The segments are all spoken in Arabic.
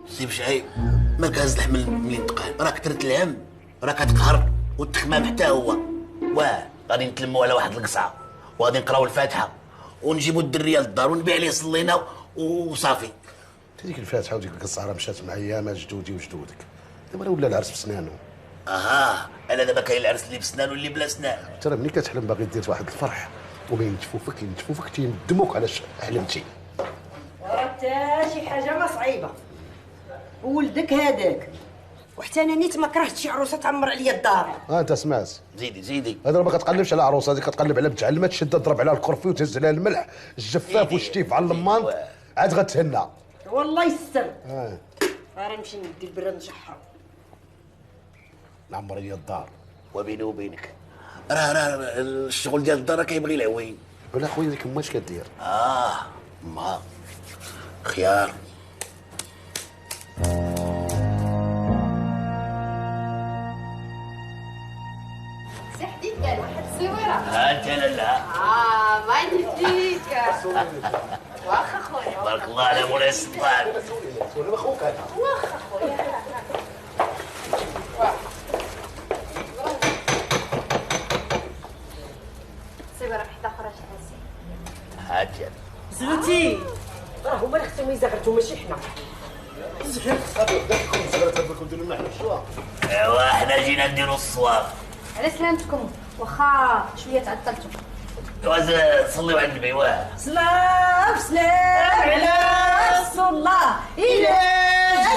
سي بشعيب ما كهز الحمل ملي تقال، راك درت الهم، راك تقهر والتخمام حتى هو. واه غادي نتلموا على واحد القصعه وغادي نقراو الفاتحه ونجيبوا الدريه للدار ونبيع عليه صلينا وصافي. هذيك الفاتحه وديك القصعه راه مشات مع ايام جدودي وجدودك، دابا راه ولا العرس بسنانو. انا دابا كاين العرس اللي بسنان واللي بلا سنان. ترى ملي كتحلم باغي دير واحد الفرح وبين تفوفك تيندموك علاش حلمتي. حتى شي حاجه ما صعيبه، ولدك هذاك وحتى انا نيت ما كرهتش شي عروسه تعمر عليا الدار. انت سمعت؟ زيدي هذا ما كتقلبش على عروسه، هذيك كتقلب على متعلمه تشد تضرب على الكرفي وتهز عليها الملح الجفاف والشتيف على اللمان عاد غتهنى. والله يستر. راه نمشي ندي البراد نشحر نعمر لي الدار. وبيني وبينك راه الشغل ديال الدار كيبغي العوين. ولا خويا ديك ما اش كدير؟ ما خيار. سحدي كان واحد الصويره. انت لالا. ماغنيفيك. واخا خويا. بارك الله على مولاي السلطان. وانا اخوك انا. واخا خويا. صويره حتى خرج راسي. هاجر زلتي راه هما اللي خصهم يزغرتو ماشي حنا. ايوا حنا جينا نديرو الصواب. على سلامتكم، واخا شويه تعطلتوا. ايوا صليو على النبي. واه سلام على رسول الله. إلى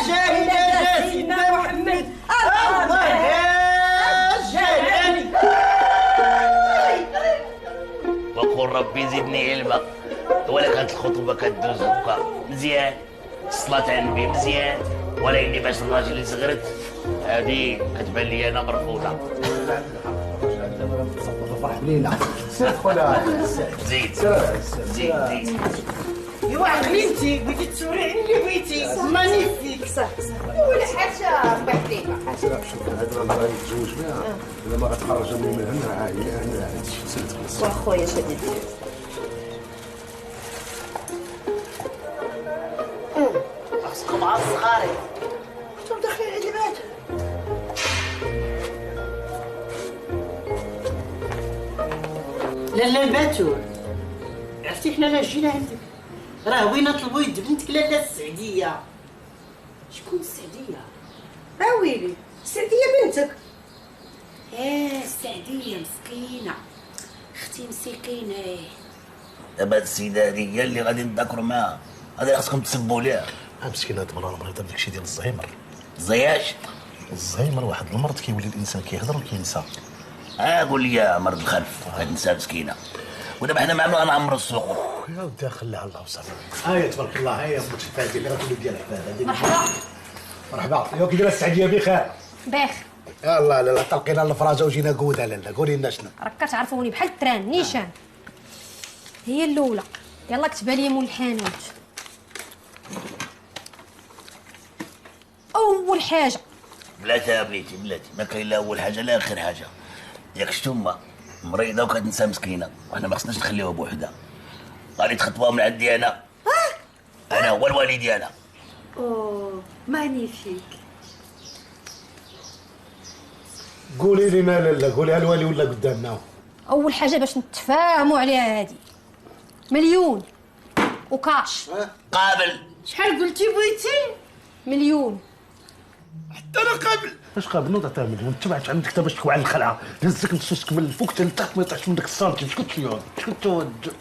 جاهنا سيدنا محمد الله جلالي. وقل ربي زدني علما. ولا كانت الخطوبه كدوز هكا مزيان، الصلاة على النبي مزيان، ولكن باش الراجل اللي صغرت هذه كتبان لي انا مرفوضه. فرح بلينا سير خويا. زيد ايوا علمتي بغيتي تصوري اللي بغيتي. مانيفيك. صح ولا حاجه ربي يحفظك. حسنا شوف هذا راه غادي يتزوج بها، الا ما غتخرج من هنا عايله هنا هادشي سير تخلص. واخويا شديد. خصكم مع الصغاري كنتم داخلين على البيت. لالا الباتول عرفتي حنا لا جينا عندك راه بغينا نطلبوا يد بنتك لالا السعديه. شكون السعديه؟ راه ويلي السعديه بنتك. السعديه مسكينه اختي مسكينه. دابا هاد السيده هادي هي اللي غادي نذاكروا معاها، هذا خاصكم تسبوا ليها. مسكينه تبرا مريضه بداكشي ديال الزهايمر. الزياش الزهايمر واحد المرض كيولي الانسان كيهضر وكينسى. قول لي يا مرض الخلف هاد النساء مسكينه. ودابا حنا معملوا غنعمروا السوق. يا ودي خليها الله وصافي. هيا تبارك الله، هيا امك الفاتحه اللي غتولي ديال الحفاده. مرحبا يا كي دايره السعديه بخير؟ بخير. يلا لا طلقينا الفراجه وجينا قوده. لالا قولي لنا شنو. راك كتعرفوني بحال التران نيشان. هي الاولى، يلا كتبها لي مول الحانوت. اول حاجه بلاتي يا بلاتي ما كاين لا اول حاجه لا اخر حاجه. ياك شتو ما مريضه وكتنسى مسكينه، وحنا ما خصناش نخليوها بوحدها. غادي تخطبوها من عندي انا. انا هو الوالي ديالها. مانيفيك. قولي لنا لالا، قوليها الوالي ولا قدامنا. اول حاجه باش نتفاهموا عليها هادي 1,000,000 وكاش. قابل. شحال قلتي بغيتي؟ 1,000,000. حتى انا قابل. باش قابل نوض تعطيها مليون تبعت عندك حتى باش تكوع على الخلعه، نهزك نصوصك من الفوق حتى لتحت ما يطيحش من داك السنتيم. شكون تيود شكون تود.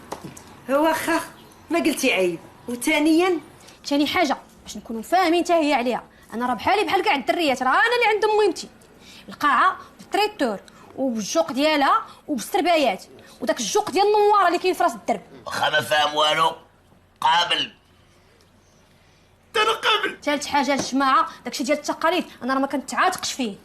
واخا ما قلتي عيب. وثانيا ثاني حاجه باش نكونوا فاهمين حتى هي عليها، انا راه بحالي بحال كاع الدريات، راه انا اللي عند ميمتي القاعه بالتريتور وبالجوق ديالها وبالسربايات وداك الجوق ديال النواره اللي كاين في راس الدرب. واخا ما فاهم والو قابل. انا قابل. ثالث حاجه الجماعه داكشي ديال التقاليد انا راه ما كنتعاتقش فيه.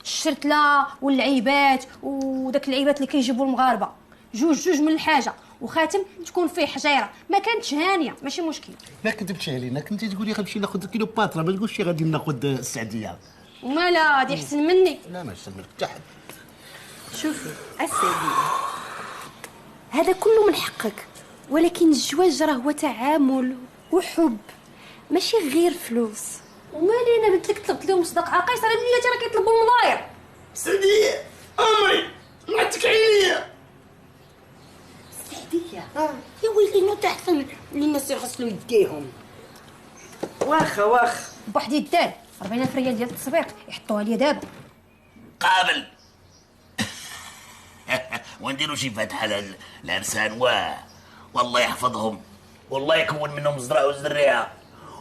الشرتله واللعيبات وداك اللعيبات اللي كيجيبوا المغاربه جوج من الحاجه، وخاتم تكون فيه حجيره ما كانتش هانيه ماشي مشكل. لا كذبتي علينا، كنتي تقولي غنمشي ناخذ كيلو باطره، ما تقولش غادي ناخذ السعديه. ومالا هادي احسن مني. لا ما احسن منك حتى حد. شوفي السعديه هذا كله من حقك، ولكن الزواج راه هو تعامل وحب. ماشي غير فلوس. ومالي انا قلت لك طلبت لهم صداق عقيس، راه بلاتي راه كيطلبوا الملاير. سعدية امري معتك عينيا. سعدية يا ويلي نوض احسن للناس يغسلوا يديهم. واخا بواحد يدار 40,000 ريال ديال التسويق يحطوها ليا دابا. قابل. ونديروا شي فاتحه للعرسان والله يحفظهم، والله يكون منهم زرع وزريعه،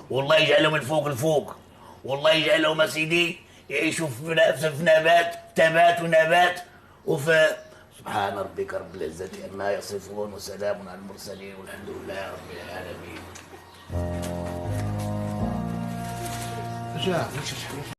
والله يجعلهم الفوق الفوق، والله يجعلهم اسيدي يعيشوا في نبات تبات ونبات وفي. سبحان ربك رب العزة عما يصفون وسلام على المرسلين والحمد لله رب العالمين. جا